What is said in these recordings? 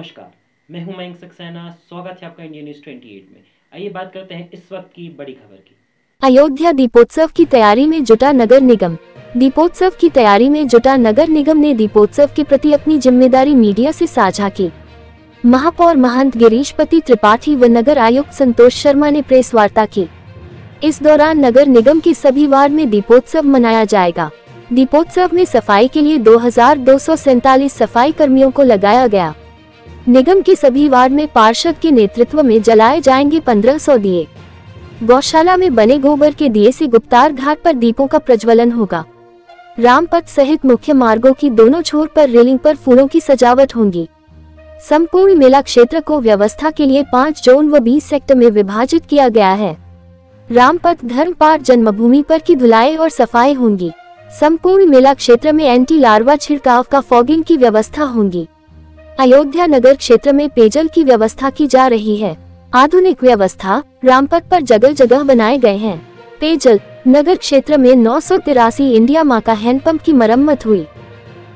नमस्कार, मैं हूं मयंक सक्सेना। स्वागत है आपका इंडिया न्यूज़ 28 में। आइए बात करते हैं इस वक्त की बड़ी खबर की। अयोध्या दीपोत्सव की तैयारी में जुटा नगर निगम। दीपोत्सव की तैयारी में जुटा नगर निगम ने दीपोत्सव के प्रति अपनी जिम्मेदारी मीडिया से साझा की। महापौर महंत गिरीशपति त्रिपाठी व नगर आयुक्त संतोष शर्मा ने प्रेस वार्ता की। इस दौरान नगर निगम के सभी वार्ड में दीपोत्सव मनाया जाएगा। दीपोत्सव में सफाई के लिए 2247 सफाई कर्मियों को लगाया गया। निगम के सभी वार्ड में पार्षद के नेतृत्व में जलाए जाएंगे 1500 दिए। गौशाला में बने गोबर के दिए से गुप्तार घाट पर दीपों का प्रज्वलन होगा। रामपथ सहित मुख्य मार्गों की दोनों छोर पर रेलिंग पर फूलों की सजावट होगी। संपूर्ण मेला क्षेत्र को व्यवस्था के लिए 5 जोन व 20 सेक्टर में विभाजित किया गया है। रामपथ धर्मपाठ जन्मभूमि पर की धुलाई और सफाई होंगी। संपूर्ण मेला क्षेत्र में एंटी लार्वा छिड़काव का फॉगिंग की व्यवस्था होगी। अयोध्या नगर क्षेत्र में पेयजल की व्यवस्था की जा रही है। आधुनिक व्यवस्था रामपथ पर जगह जगह बनाए गए हैं। पेयजल नगर क्षेत्र में 983 इंडिया माँ का हैंडपंप की मरम्मत हुई।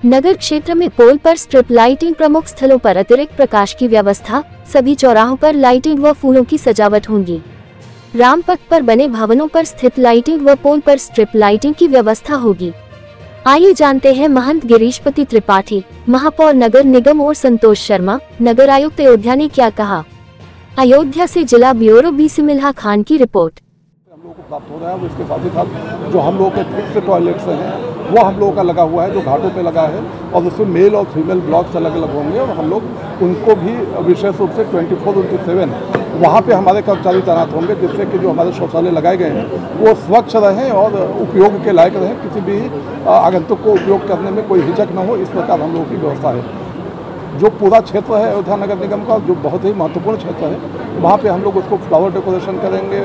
नगर क्षेत्र में पोल पर स्ट्रिप लाइटिंग, प्रमुख स्थलों पर अतिरिक्त प्रकाश की व्यवस्था, सभी चौराहों पर लाइटिंग व फूलों की सजावट होंगी। रामपथ पर बने भवनों पर स्थित लाइटिंग व पोल पर स्ट्रिप लाइटिंग की व्यवस्था होगी। आइए जानते हैं महंत गिरीशपति त्रिपाठी, महापौर नगर निगम और संतोष शर्मा, नगर आयुक्त अयोध्या ने क्या कहा। अयोध्या से जिला ब्यूरो बी सिमिल्हा खान की रिपोर्ट। हम लोगों को प्राप्त हो रहा है। इसके साथ ही साथ जो हम लोगों के फिक्स टॉयलेट्स हैं वो हम लोगों का लगा हुआ है, जो घाटों पे लगा है, और उसमें मेल और फीमेल ब्लॉक्स अलग अलग होंगे और हम लोग उनको भी विशेष रूप से 24/7 वहाँ पे हमारे कर्मचारी तैनात होंगे, जिससे कि जो हमारे शौचालय लगाए गए हैं वो स्वच्छ रहें और उपयोग के लायक रहें। किसी भी आगंतुक को उपयोग करने में कोई हिचक न हो, इस प्रकार हम लोगों की व्यवस्था है। जो पूरा क्षेत्र है अयोध्या नगर निगम का, जो बहुत ही महत्वपूर्ण क्षेत्र है, वहाँ पे हम लोग उसको फ्लावर डेकोरेशन करेंगे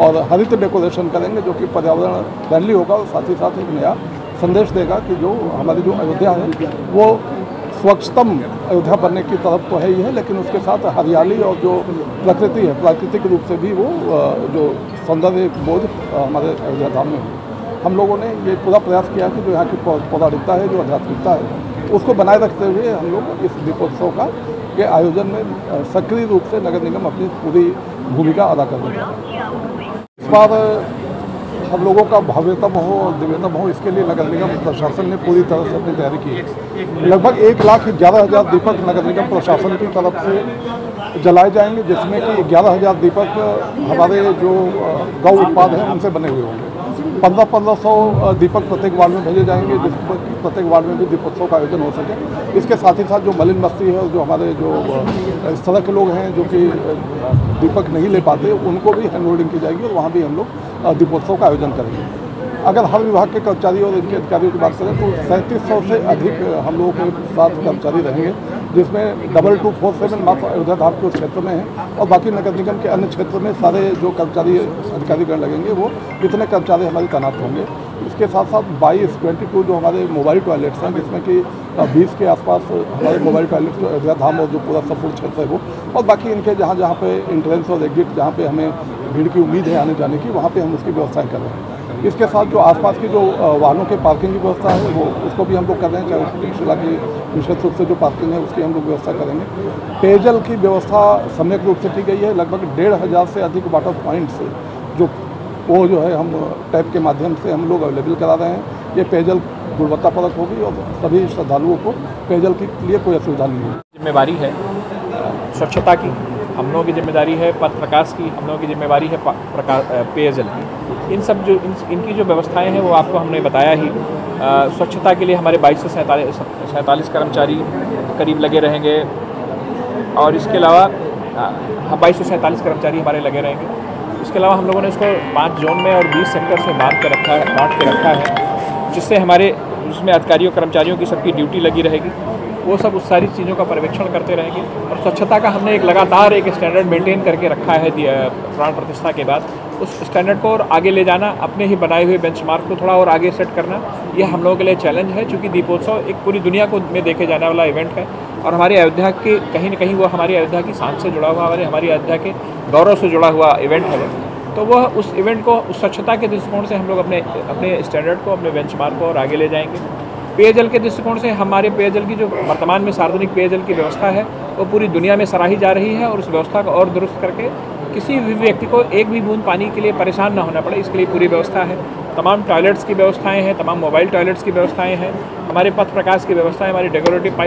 और हरित डेकोरेशन करेंगे, जो कि पर्यावरण फ्रेंडली होगा और साथ ही साथ एक नया संदेश देगा कि जो हमारी जो अयोध्या है वो स्वच्छतम अयोध्या बनने की तरफ तो है ही है, लेकिन उसके साथ हरियाली और जो प्रकृति है, प्राकृतिक रूप से भी वो जो सौंदर्य बोध हमारे अयोध्या धाम में है। हम लोगों ने ये पूरा प्रयास किया कि जो यहाँ की पौराणिकता है, जो आध्यात्मिकता है, उसको बनाए रखते हुए हम लोग इस दीपोत्सव के आयोजन में सक्रिय रूप से नगर निगम अपनी पूरी भूमिका अदा कर रहे हैं। इस बार हम लोगों का भव्यतम हो और दिव्यतम हो, इसके लिए नगर निगम प्रशासन ने पूरी तरह से अपनी तैयारी की है। लगभग 1,11,000 दीपक नगर निगम प्रशासन की तरफ से जलाए जाएंगे, जिसमें कि 11,000 दीपक हमारे जो गौ उत्पाद हैं उनसे बने हुए होंगे। 1500 दीपक प्रत्येक वार्ड में भेजे जाएंगे, जिस प्रत्येक वार्ड में भी दीपोत्सव का आयोजन हो सके। इसके साथ ही साथ जो मलिन बस्ती है और जो हमारे जो इस तरह के लोग हैं जो कि दीपक नहीं ले पाते, उनको भी हैंड होल्डिंग की जाएगी और वहाँ भी हम लोग दीपोत्सव का आयोजन करेंगे। अगर हर विभाग के कर्मचारी और इनके अधिकारियों की बात करें तो 3700 से अधिक हम लोगों के साथ कर्मचारी रहेंगे, जिसमें 2247 मात्र अयोध्या धाम के उस क्षेत्र में है और बाकी नगर निगम के अन्य क्षेत्र में सारे जो कर्मचारी अधिकारीगण लगेंगे वो इतने कर्मचारी हमारे तैनात होंगे। इसके साथ साथ 22 जो हमारे मोबाइल टॉयलेट्स हैं, जिसमें कि 20 के आसपास हमारे मोबाइल टॉयलेट्स जो अयोध्या धाम और जो पूरा संपूर्ण क्षेत्र है वो, और बाकी इनके जहाँ जहाँ पे इंट्रेंस और एग्जिट, जहाँ पे हमें भीड़ की उम्मीद है आने जाने की, वहाँ पे हम उसकी व्यवस्थाएँ कर रहे हैं। इसके साथ जो आसपास की जो वाहनों के पार्किंग की व्यवस्था है वो उसको भी हम लोग कर रहे हैं, चाहे शिला की विशेष रूप से जो पार्किंग है उसकी हम लोग व्यवस्था करेंगे। पेयजल की व्यवस्था सम्यक रूप से की गई है। लगभग 1,500 से अधिक वाटर पॉइंट्स जो वो जो है हम टैप के माध्यम से हम लोग अवेलेबल करा रहे हैं। ये पेयजल गुणवत्तापरक होगी और सभी श्रद्धालुओं को पेयजल के लिए कोई असुविधा नहीं होगी। जिम्मेवारी है स्वच्छता की, हम लोगों की जिम्मेदारी है पथ प्रकाश की, हम लोगों की जिम्मेवारी है पेयजल की। इन सब जो इनकी जो व्यवस्थाएं हैं वो आपको हमने बताया ही। स्वच्छता के लिए हमारे 22 से 47 कर्मचारी करीब लगे रहेंगे और इसके अलावा 22 से 47 कर्मचारी हमारे लगे रहेंगे। इसके अलावा हम लोगों ने इसको 5 जोन में और 20 सेक्टर से बांट के रखा है, जिससे हमारे उसमें अधिकारियों कर्मचारियों की सबकी ड्यूटी लगी रहेगी। वो सब उस सारी चीज़ों का पर्यवेक्षण करते रहेंगे और स्वच्छता का हमने एक लगातार एक स्टैंडर्ड मेंटेन करके रखा है प्राण प्रतिष्ठा के बाद। उस स्टैंडर्ड को और आगे ले जाना, अपने ही बनाए हुए बेंचमार्क को थोड़ा और आगे सेट करना, ये हम लोगों के लिए चैलेंज है, क्योंकि दीपोत्सव एक पूरी दुनिया को में देखे जाने वाला इवेंट है और हमारे अयोध्या के कहीं न कहीं वो हमारी अयोध्या की शान से जुड़ा हुआ, हमारी अयोध्या के गौरव से जुड़ा हुआ इवेंट है। तो वह उस इवेंट को उस स्वच्छता के दृष्टिकोण से हम लोग अपने स्टैंडर्ड को, अपने बेंचमार्क को और आगे ले जाएंगे। पेयजल के दृष्टिकोण से हमारे पेयजल की जो वर्तमान में सार्वजनिक पेयजल की व्यवस्था है वो पूरी दुनिया में सराही जा रही है और उस व्यवस्था को और दुरुस्त करके किसी भी व्यक्ति को एक भी बूंद पानी के लिए परेशान ना होना पड़े, इसके लिए पूरी व्यवस्था है। तमाम टॉयलेट्स की व्यवस्थाएं हैं, तमाम मोबाइल टॉयलेट्स की व्यवस्थाएं हैं, हमारे पथ प्रकाश की व्यवस्थाएं, हमारी डेकोरेटिव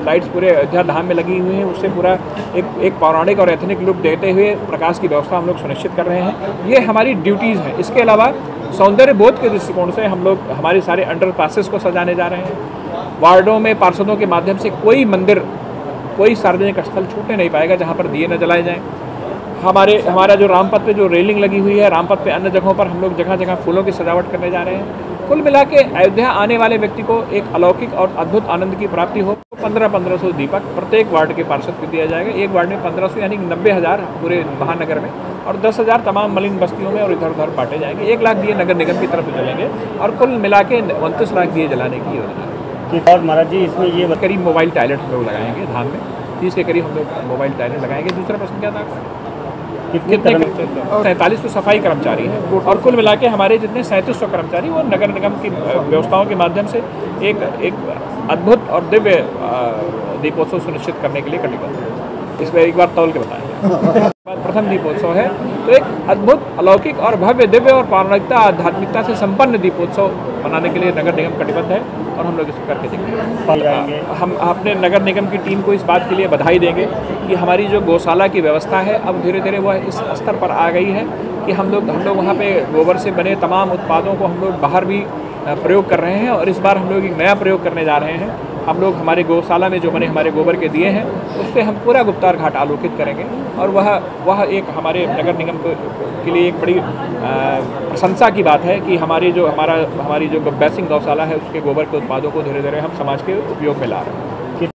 लाइट्स पूरे अयोध्या धाम में लगी हुई हैं। उससे पूरा एक पौराणिक और एथनिक लुक देते हुए प्रकाश की व्यवस्था हम लोग सुनिश्चित कर रहे हैं। ये हमारी ड्यूटीज़ हैं। इसके अलावा सौंदर्य बोध के दृष्टिकोण से हम लोग हमारे सारे अंडर पासेस को सजाने जा रहे हैं। वार्डों में पार्षदों के माध्यम से कोई मंदिर, कोई सार्वजनिक स्थल छूटने नहीं पाएगा जहाँ पर दिए न जलाए जाएँ। हमारा जो रामपथ पे जो रेलिंग लगी हुई है, रामपथ पे अन्य जगहों पर हम लोग जगह जगह फूलों की सजावट करने जा रहे हैं। कुल मिला के अयोध्या आने वाले व्यक्ति को एक अलौकिक और अद्भुत आनंद की प्राप्ति हो। 1500 दीपक प्रत्येक वार्ड के पार्षद को दिया जाएगा। एक वार्ड में 1500 यानी 90,000 पूरे महानगर में, और 10,000 तमाम मलिन बस्तियों में और इधर उधर बांटे जाएंगे। 1 लाख दिए नगर निगम की तरफ से जलेंगे और कुल मिला के 29 लाख दिए जलाने की योजना है। और महाराज जी इसमें ये करीब मोबाइल टॉयलेट हम लोग लगाएंगे धाम में, 30 के करीब हम लोग मोबाइल टॉयलेट लगाएंगे। दूसरा प्रश्न क्या था? कितने 43 तो सफाई कर्मचारी हैं और कुल मिला के हमारे जितने 3700 कर्मचारी वो नगर निगम की व्यवस्थाओं के माध्यम से एक अद्भुत और दिव्य दीपोत्सव सुनिश्चित करने के लिए कटिबद्ध है। इसमें एक बार तौल के बताएंगे। प्रथम दीपोत्सव है तो एक अद्भुत, अलौकिक और भव्य, दिव्य और पौराणिकता, आध्यात्मिकता से संपन्न दीपोत्सव बनाने के लिए नगर निगम कटिबद्ध है और हम लोग इसको करके देंगे। हम अपने नगर निगम की टीम को इस बात के लिए बधाई देंगे कि हमारी जो गौशाला की व्यवस्था है अब धीरे धीरे वह इस स्तर पर आ गई है कि हम लोग वहाँ पे गोबर से बने तमाम उत्पादों को हम लोग बाहर भी प्रयोग कर रहे हैं। और इस बार हम लोग एक नया प्रयोग करने जा रहे हैं। हम लोग हमारे गौशाला में जो बने हमारे गोबर के दिए हैं उससे हम पूरा गुप्तार घाट आलोकित करेंगे और वह एक हमारे नगर निगम के लिए एक बड़ी प्रशंसा की बात है कि हमारी जो गब्बैसिंग गौशाला है उसके गोबर के उत्पादों को धीरे धीरे हम समाज के उपयोग में ला रहे हैं।